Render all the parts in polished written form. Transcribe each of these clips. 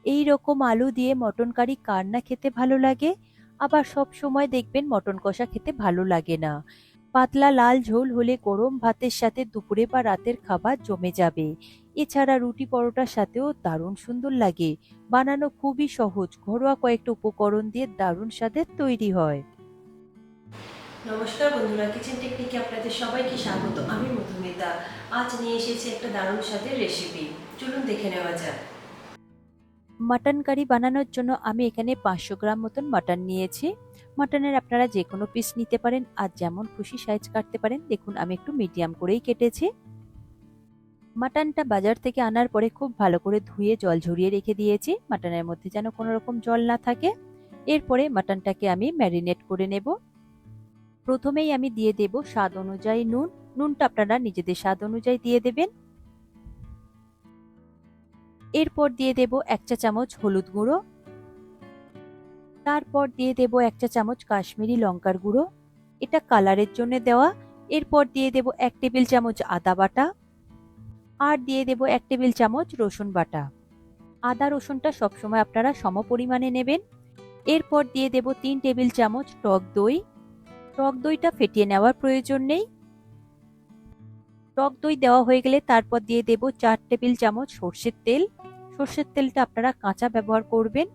এই রকম আলু দিয়ে মটন কারি কার না খেতে ভালো লাগে। আবার সব সময় দেখবেন মটন কষা খেতে ভালো লাগে না। পাতলা লাল ঝোল হলে গরম ভাতের সাথে দুপুরে বা রাতের খাবার জমে যাবে। এছাড়া রুটি পরোটার সাথেও দারুণ সুন্দর লাগে। বানানো খুবই সহজ, ঘরোয়া কয়েকটা উপকরণ দিয়ে দারুণ স্বাদের তৈরি হয়। নমস্কার বন্ধুরা, কিচেন টেকনিকে আপনাদের সবাইকে স্বাগত। আমি মধুমিতা। আজ নিয়ে এসেছি একটা দারুণ স্বাদের রেসিপি। চলুন দেখে নেওয়া যাক। মাটন কারি বানানোর জন্য আমি এখানে 500 গ্রাম মতন মাটন নিয়েছি। মাটনের আপনারা যে কোনো পিস নিতে পারেন, আর যেমন খুশি সাইজ কাটতে পারেন। দেখুন আমি একটু মিডিয়াম করেই কেটেছি। মাটনটা বাজার থেকে আনার পরে খুব ভালো করে ধুয়ে জল ঝরিয়ে রেখে দিয়েছি, মাটনের মধ্যে যেন কোনো রকম জল না থাকে। এরপরে মাটনটাকে আমি ম্যারিনেট করে নেব। প্রথমেই আমি দিয়ে দেব স্বাদ অনুযায়ী নুন। নুনটা আপনারা নিজেদের স্বাদ অনুযায়ী দিয়ে দেবেন। এরপর দিয়ে দেব 1 চা চামচ হলুদ গুঁড়ো। তারপর দিয়ে দেব 1 চা চামচ কাশ্মীরি লঙ্কার গুঁড়ো, এটা কালারের জন্য দেওয়া। এরপর দিয়ে দেব 1 টেবিল চামচ আদা বাটা, আর দিয়ে দেব 1 টেবিল চামচ রসুন বাটা। আদা রসুনটা সবসময় আপনারা সম পরিমাণে নেবেন। এরপর দিয়ে দেব 3 টেবিল চামচ টক দই। টক দইটা ফেটিয়ে নেওয়ার প্রয়োজন নেই। টক দই দেওয়া হয়ে গেলে তারপর দিয়ে দেব 4 টেবিল চামচ সর্ষের তেল। সর্ষের তেলটা আপনারা কাঁচা ব্যবহার করবেন।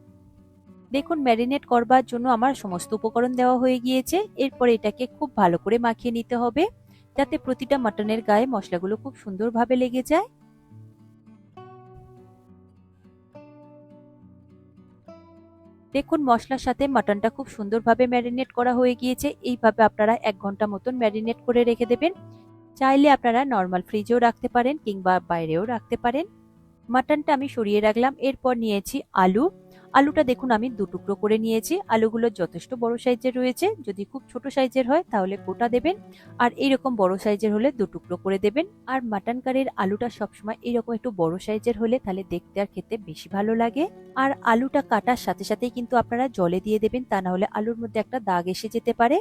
দেখুন ম্যারিনেট করবার জন্য আমার সমস্ত উপকরণ দেওয়া হয়ে গিয়েছে। এরপর এটাকে খুব ভালো করে মাখিয়ে নিতে হবে, যাতে প্রতিটা মাটনের গায়ে মশলাগুলো খুব সুন্দরভাবে লেগে যায়। দেখুন মশলার সাথে মাটনটা খুব সুন্দরভাবে ম্যারিনেট করা হয়ে গিয়েছে। এইভাবে আপনারা 1 ঘন্টা মতন ম্যারিনেট করে রেখে দেবেন। চাইলে আপনারা নর্মাল ফ্রিজেও রাখতে পারেন কিংবা বাইরেও রাখতে পারেন। মাটনটা আমি সরিয়ে রাখলাম। এরপর নিয়েছি আলু। আলুটা দেখুন আমি 2 টুকরো করে নিয়েছি। আলুগুলো যথেষ্ট বড় সাইজের রয়েছে। যদি খুব ছোট সাইজের হয় তাহলে গোটা দেবেন, আর এইরকম বড় সাইজের হলে 2 টুকরো করে দেবেন। আর মাটন কারির আলুটা সবসময় এইরকম একটু বড় সাইজের হলে তাহলে দেখতে আর খেতে বেশি ভালো লাগে। আর আলুটা কাটার সাথে সাথেই কিন্তু আপনারা জলে দিয়ে দেবেন, তা না হলে আলুর মধ্যে একটা দাগ এসে যেতে পারে।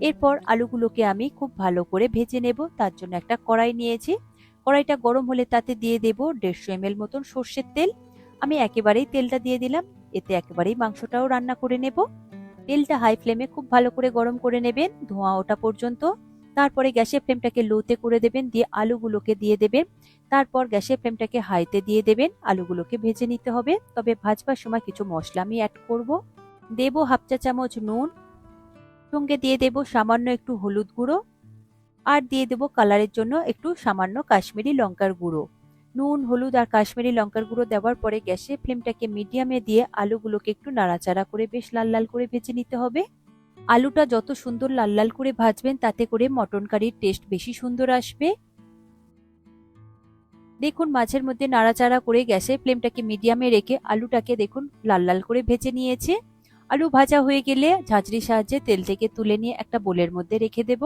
এরপর আলুগুলোকে আমি খুব ভালো করে ভেজে নেব। তার জন্য একটা কড়াই নিয়েছি। কড়াইটা গরম হলে তাতে দিয়ে দেব 150 ml মতন সর্ষের তেল। আমি একেবারেই তেলটা দিয়ে দিলাম, এতে একেবারেই মাংসটাও রান্না করে নেব। তেলটা হাই ফ্লেমে খুব ভালো করে গরম করে নেবেন, ধোঁয়া ওঠা পর্যন্ত। তারপরে গ্যাসের ফ্লেমটাকে লোতে করে দেবেন, দিয়ে আলুগুলোকে দিয়ে দেবেন। তারপর গ্যাসের ফ্লেমটাকে হাইতে দিয়ে দেবেন। আলুগুলোকে ভেজে নিতে হবে, তবে ভাজবার সময় কিছু মশলা আমি অ্যাড করব। দেব হাফ চা চামচ নুন, সঙ্গে দিয়ে দেব সামান্য একটু হলুদ গুঁড়ো, আর দিয়ে দেব কালারের জন্য একটু সামান্য কাশ্মীরি লঙ্কার গুঁড়ো। নুন, হলুদ আর কাশ্মীরি লঙ্কার গুঁড়ো দেওয়ার পরে গ্যাসের ফ্লেমটাকে মিডিয়ামে দিয়ে আলুগুলোকে একটু নাড়াচাড়া করে বেশ লাল লাল করে ভেজে নিতে হবে। আলুটা যত সুন্দর লাল লাল করে ভাজবেন তাতে করে মটন কারির টেস্ট বেশি সুন্দর আসবে। দেখুন মাঝের মধ্যে নাড়াচাড়া করে গ্যাসের ফ্লেমটাকে মিডিয়ামে রেখে আলুটাকে দেখুন লাল লাল করে ভেজে নিয়েছে। আলু ভাজা হয়ে গেলে ঝাঁঝরির সাহায্যে তেল থেকে তুলে নিয়ে একটা বোলের মধ্যে রেখে দেব।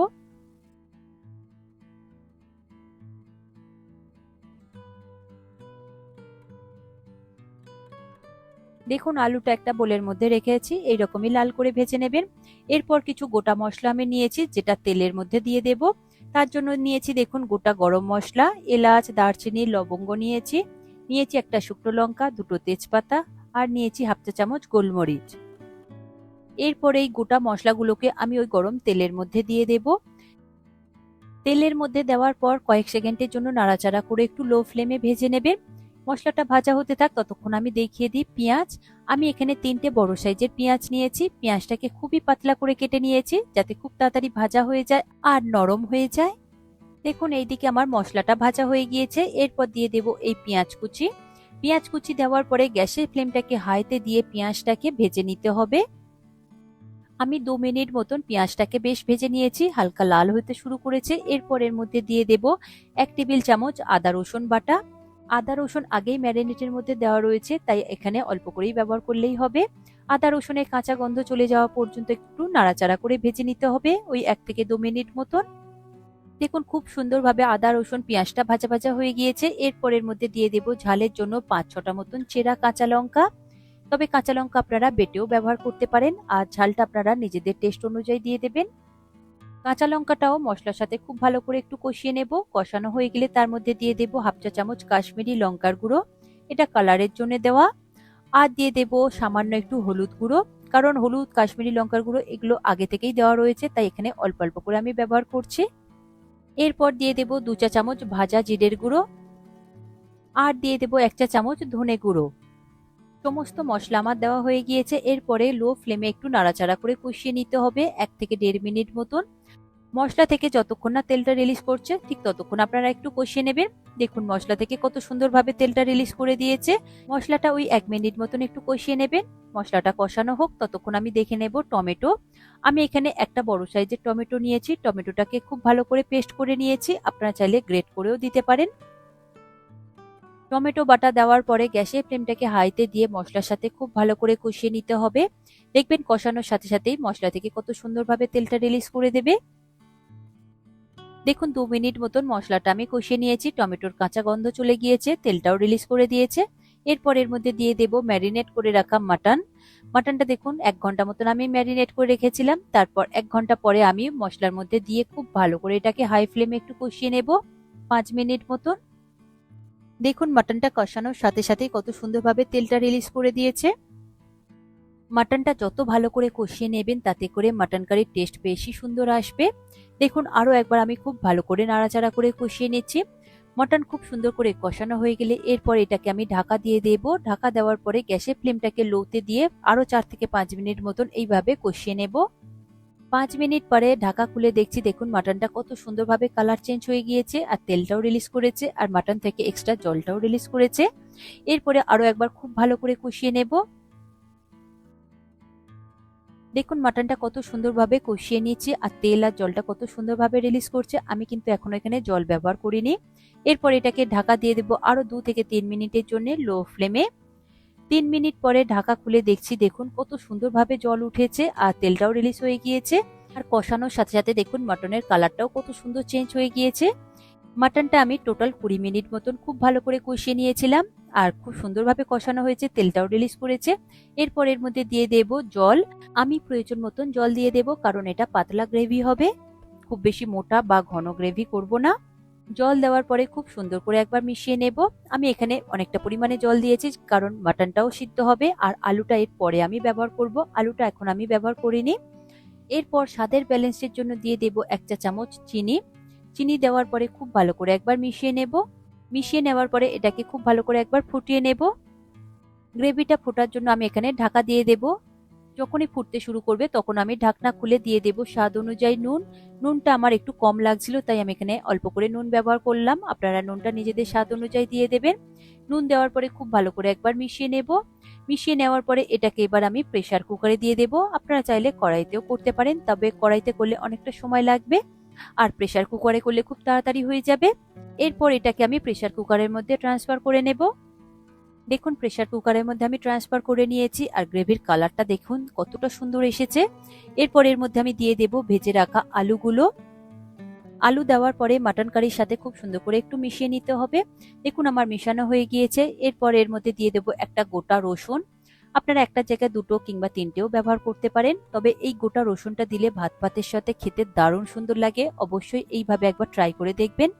দেখুন আলুটা একটা বোলের মধ্যে রেখেছি, এইরকমই লাল করে ভেজে নেবেন। এরপর কিছু গোটা মশলা আমি নিয়েছি, যেটা তেলের মধ্যে দিয়ে দেব। তার জন্য নিয়েছি দেখুন গোটা গরম মশলা, এলাচ, দারচিনি, লবঙ্গ নিয়েছি। নিয়েছি একটা শুকনো লঙ্কা, দুটো তেজপাতা, আর নিয়েছি হাফ চা চামচ গোলমরিচ। এরপর এই গোটা মশলাগুলোকে আমি ওই গরম তেলের মধ্যে দিয়ে দেব। তেলের মধ্যে দেওয়ার পর কয়েক সেকেন্ডের জন্য নাড়াচাড়া করে একটু লো ফ্লেমে ভেজে নেবেন। মশলাটা ভাজা হতে থাক, ততক্ষণ আমি দেখিয়ে দিই পেঁয়াজ। আমি এখানে 3টে বড় সাইজের পেঁয়াজ নিয়েছি। পেঁয়াজটাকে খুবই পাতলা করে কেটে নিয়েছি, যাতে খুব তাড়াতাড়ি ভাজা হয়ে যায় আর নরম হয়ে যায়। দেখুন এইদিকে আমার মশলাটা ভাজা হয়ে গিয়েছে। এরপর দিয়ে দেব এই পেঁয়াজ কুচি। পেঁয়াজ কুচি দেওয়ার পরে গ্যাসের ফ্লেমটাকে হাইতে দিয়ে পেঁয়াজটাকে ভেজে নিতে হবে। আমি 2 মিনিট মতন পেঁয়াজটাকে বেশ ভেজে নিয়েছি, হালকা লাল হতে শুরু করেছে। এরপর এর মধ্যে দিয়ে দেব 1 টেবিল চামচ আদা রসুন বাটা। আদা রসুন আগেই ম্যারিনেটের মধ্যে দেওয়া রয়েছে, তাই এখানে অল্প করেই ব্যবহার করলেই হবে। আদা রসুনের কাঁচা গন্ধ চলে যাওয়া পর্যন্ত একটু নাড়াচাড়া করে ভেজে নিতে হবে, ওই 1 থেকে 2 মিনিট মতন। দেখুন খুব সুন্দরভাবে আদা রসুন পেঁয়াজটা ভাজা ভাজা হয়ে গিয়েছে। এরপর এর মধ্যে দিয়ে দেব ঝালের জন্য 5-6টা মতন চেরা কাঁচা লঙ্কা। তবে কাঁচা লঙ্কা আপনারা বেটেও ব্যবহার করতে পারেন, আর ঝালটা আপনারা নিজেদের টেস্ট অনুযায়ী দিয়ে দেবেন। কাঁচা লঙ্কাটাও মশলার সাথে খুব ভালো করে একটু কষিয়ে নেব। কষানো হয়ে গেলে তার মধ্যে দিয়ে দেব হাফ চা চামচ কাশ্মীরি লঙ্কার গুঁড়ো, এটা কালারের জন্য দেওয়া। আর দিয়ে দেব সামান্য একটু হলুদ গুঁড়ো, কারণ হলুদ, কাশ্মীরি লঙ্কার গুঁড়ো এগুলো আগে থেকেই দেওয়া রয়েছে, তাই এখানে অল্প অল্প করে আমি ব্যবহার করছি। এরপর দিয়ে দেব 2 চা চামচ ভাজা জিরের গুঁড়ো, আর দিয়ে দেব 1 চা চামচ ধনে গুঁড়ো। সমস্ত মশলা আমার দেওয়া হয়ে গিয়েছে। এরপরে লো ফ্লেমে একটু নাড়াচাড়া করে কষিয়ে নিতে হবে 1 থেকে 1.5 মিনিট মতন। মশলা থেকে যতক্ষণ না তেলটা রিলিজ করছে ঠিক ততক্ষণ আপনারা একটু কষিয়ে নেবেন। দেখুন মশলা থেকে কত সুন্দরভাবে তেলটা রিলিজ করে দিয়েছে। মশলাটা ওই 1 মিনিট মতন একটু কষিয়ে নেবেন। মশলাটা কষানো হোক ততক্ষণ আমি দেখে নেব টমেটো। আমি এখানে একটা বড় সাইজের টমেটো নিয়েছি। টমেটোটাকে খুব ভালো করে পেস্ট করে নিয়েছি, আপনারা চাইলে গ্রেট করেও দিতে পারেন। টমেটো বাটা দেওয়ার পরে গ্যাসের ফ্লেমটাকে হাইতে দিয়ে মশলার সাথে খুব ভালো করে কষিয়ে নিতে হবে। দেখবেন কষানোর সাথে সাথেই মশলা থেকে কত সুন্দরভাবে তেলটা রিলিজ করে দেবে। দেখুন 2 মিনিট মতন মশলাটা আমি কষিয়ে নিয়েছি, টমেটোর কাঁচা গন্ধ চলে গিয়েছে, তেলটাও রিলিজ করে দিয়েছে। এরপর এর মধ্যে দিয়ে দেব ম্যারিনেট করে রাখা মাটনটা দেখুন 1 ঘন্টা মতন আমি ম্যারিনেট করে রেখেছিলাম। তারপর 1 ঘন্টা পরে আমি মশলার মধ্যে দিয়ে খুব ভালো করে এটাকে হাই ফ্লেমে একটু কষিয়ে নেব 5 মিনিট মতন। দেখুন মাটনটা কষানোর সাথে সাথেই কত সুন্দরভাবে তেলটা রিলিজ করে দিয়েছে। মাটনটা যত ভালো করে কষিয়ে নেবেন তাতে করে মাটন কারির টেস্ট বেশি সুন্দর আসবে। দেখুন আরো একবার আমি খুব ভালো করে নাড়াচাড়া করে কষিয়ে নিচ্ছি। মাটন খুব সুন্দর করে কষানো হয়ে গেলে এরপর এটাকে আমি ঢাকা দিয়ে দেব। ঢাকা দেওয়ার পরে গ্যাসের ফ্লেমটাকে লোতে দিয়ে আরো 4 থেকে 5 মিনিট মতন এইভাবে কষিয়ে নেব। 5 মিনিট পরে ঢাকা খুলে দেখছি, দেখুন মাটনটা কত সুন্দরভাবে কালার চেঞ্জ হয়ে গিয়েছে আর তেলটাও রিলিজ করেছে আর মাটন থেকে এক্সট্রা জলটাও রিলিজ করেছে। এরপরে আরো একবার খুব ভালো করে কষিয়ে নেব। দেখুন মাটনটা কত সুন্দরভাবে কষিয়ে নিয়েছি আর তেল আর জলটা কত সুন্দরভাবে রিলিজ করছে। আমি কিন্তু এখনো এখানে জল ব্যবহার করিনি। এরপর এটাকে ঢাকা দিয়ে দেবো আরো 2 থেকে 3 মিনিটের জন্য লো ফ্লেমে। 3 মিনিট পরে ঢাকা খুলে দেখছি, দেখুন কত সুন্দরভাবে জল উঠেছে আর তেলটাও রিলিজ হয়ে গিয়েছে। আর কষানোর সাথে সাথে দেখুন মাটনের কালারটাও কত সুন্দর চেঞ্জ হয়ে গিয়েছে। মাটনটা আমি টোটাল 20 মিনিট মতন খুব ভালো করে কষিয়ে নিয়েছিলাম আর খুব সুন্দরভাবে কষানো হয়েছে, তেলটাও রিলিজ করেছে। এরপর এর মধ্যে দিয়ে দেব জল। আমি প্রয়োজন মতন জল দিয়ে দেব, কারণ এটা পাতলা গ্রেভি হবে, খুব বেশি মোটা বা ঘন গ্রেভি করব না। জল দেওয়ার পরে খুব সুন্দর করে একবার মিশিয়ে নেব। আমি এখানে অনেকটা পরিমাণে জল দিয়েছি, কারণ মাটনটাও সিদ্ধ হবে আর আলুটা এর পরে আমি ব্যবহার করব। আলুটা এখন আমি ব্যবহার করিনি। এরপর স্বাদের ব্যালেন্সের জন্য দিয়ে দেব 1 চা চামচ চিনি। চিনি দেওয়ার পরে খুব ভালো করে একবার মিশিয়ে নেব। মিশিয়ে নেওয়ার পরে এটাকে খুব ভালো করে একবার ফুটিয়ে নেব। গ্রেভিটা ফোটার জন্য আমি এখানে ঢাকা দিয়ে দেব। যখনই ফুটতে শুরু করবে তখন আমি ঢাকনা খুলে দিয়ে দেব স্বাদ অনুযায়ী নুন। নুনটা আমার একটু কম লাগছিল, তাই আমি এখানে অল্প করে নুন ব্যবহার করলাম। আপনারা নুনটা নিজেদের স্বাদ অনুযায়ী দিয়ে দেবেন। নুন দেওয়ার পরে খুব ভালো করে একবার মিশিয়ে নেব। মিশিয়ে নেওয়ার পরে এটাকে এবার আমি প্রেসার কুকারে দিয়ে দেব। আপনারা চাইলে কড়াইতেও করতে পারেন, তবে কড়াইতে করলে অনেকটা সময় লাগবে আর প্রেসার কুকারে করলে খুব তাড়াতাড়ি হয়ে যাবে। এরপর এটাকে আমি প্রেসার কুকারের মধ্যে ট্রান্সফার করে নেব। দেখুন প্রেসার কুকারের মধ্যে আমি ট্রান্সফার করে নিয়েছি আর গ্রেভির কালারটা দেখুন কতটা সুন্দর এসেছে। এরপর এর মধ্যে আমি দিয়ে দেব ভেজে রাখা আলুগুলো। আলু দেওয়ার পরে মাটন কারির সাথে খুব সুন্দর করে একটু মিশিয়ে নিতে হবে। দেখুন আমার মেশানো হয়ে গিয়েছে। এরপর এর মধ্যে দিয়ে দেব একটা গোটা রসুন। আপনারা একটা জায়গায় 2টো কিংবা 3টেও ব্যবহার করতে পারেন, তবে এই গোটা রসুনটা দিলে ভাত ভাতের সাথে খেতে দারুণ সুন্দর লাগে। অবশ্যই এইভাবে একবার ট্রাই করে দেখবেন।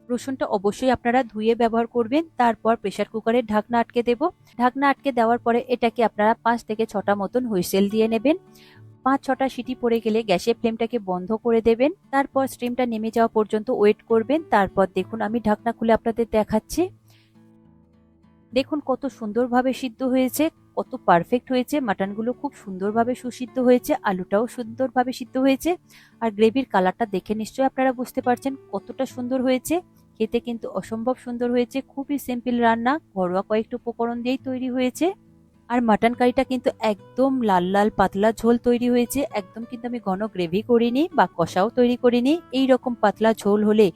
রসুনটা অবশ্যই আপনারা ধুয়ে ব্যবহার করবেন। তারপর প্রেসার কুকারের ঢাকনা আটকে দেব। ঢাকনা আটকে দেওয়ার পরে এটাকে আপনারা 5 থেকে 6টা মতন হুইসেল দিয়ে নেবেন। 5-6টা সিটি পড়ে গেলে গ্যাসের ফ্লেমটাকে বন্ধ করে দেবেন। তারপর স্টিমটা নেমে যাওয়া পর্যন্ত ওয়েট করবেন। তারপর দেখুন আমি ঢাকনা খুলে আপনাদের দেখাচ্ছি। দেখুন কত সুন্দরভাবে সিদ্ধ হয়েছে, কত পারফেক্ট হয়েছে। মাটনগুলো খুব সুন্দরভাবে সুসিদ্ধ হয়েছে, আলুটাও সুন্দরভাবে সিদ্ধ হয়েছে আর গ্রেভির কালারটা দেখে নিশ্চয়ই আপনারা বুঝতে পারছেন কতটা সুন্দর হয়েছে। খেতে কিন্তু অসম্ভব সুন্দর হয়েছে। খুবই সিম্পল রান্না, ঘরোয়া কয়েকটা উপকরণ দিয়েই তৈরি হয়েছে। আর মাটন কারিটা কিন্তু একদম লাল লাল পাতলা ঝোল তৈরি হয়েছে। একদম কিন্তু আমি ঘন গ্রেভি করিনি বা কষাও তৈরি করিনি। এই রকম পাতলা ঝোল হলে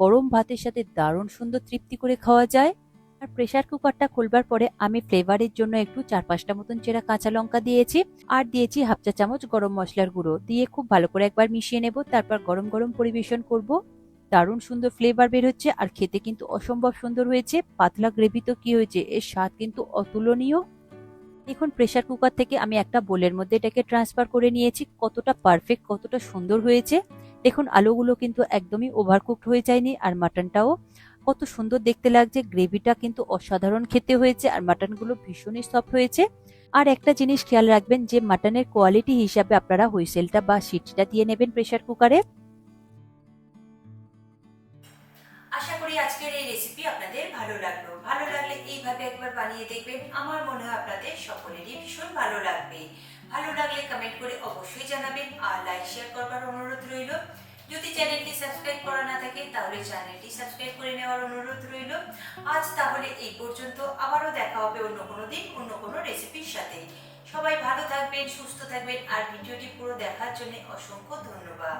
গরম ভাতের সাথে দারুণ সুন্দর তৃপ্তি করে খাওয়া যায়। আর প্রেসার কুকারটা খুলবার পরে আমি ফ্লেভারের জন্য একটু 4-5টা মতন চেরা কাঁচা লঙ্কা দিয়েছি আর দিয়েছি 1/2 চা চামচ গরম মশলার গুঁড়ো দিয়ে খুব ভালো করে একবার মিশিয়ে নেব। তারপর গরম গরম পরিবেশন করব। দারুণ সুন্দর ফ্লেভার বের হচ্ছে আর খেতে কিন্তু অসম্ভব সুন্দর হয়েছে। পাতলা গ্রেভি তো কি হয়েছে, এর স্বাদ কিন্তু অতুলনীয়। দেখুন প্রেসার কুকার থেকে আমি একটা বোলের মধ্যে এটাকে ট্রান্সফার করে নিয়েছি। কতটা পারফেক্ট, কতটা সুন্দর হয়েছে। দেখুন আলুগুলো কিন্তু একদমই ওভারকুকড হয়ে যায়নি আর মাটনটাও কত সুন্দর দেখতে লাগছে, গ্রেভিটা কিন্তু অসাধারণ খেতে হয়েছে আর মাটনগুলো ভীষণই সফট হয়েছে। আর একটা জিনিস খেয়াল রাখবেন যে মাটনের কোয়ালিটি হিসাবে আপনারা হুইসেলটা বা সিটিটা দিয়ে নেবেন প্রেসার কুকারে। আশা করি আজকের এই রেসিপি আপনাদের ভালো লাগলো। ভালো লাগলে এইভাবে একবার বানিয়ে দেখবেন, আমার মনে হয় আপনাদের সকলেরই ভীষণ ভালো লাগবে। ভালো লাগলে কমেন্ট করে অবশ্যই জানাবেন আর লাইক শেয়ার করবার অনুরোধ রইল। যদি চ্যানেলটি সাবস্ক্রাইব করা না থাকে তাহলে চ্যানেলটি সাবস্ক্রাইব করে নেওয়ার অনুরোধ রইল। আজ তাহলে এই পর্যন্ত, আবারও দেখা হবে অন্য কোনো দিন অন্য কোনো রেসিপির সাথে। সবাই ভালো থাকবেন, সুস্থ থাকবেন আর ভিডিওটি পুরো দেখার জন্য অসংখ্য ধন্যবাদ।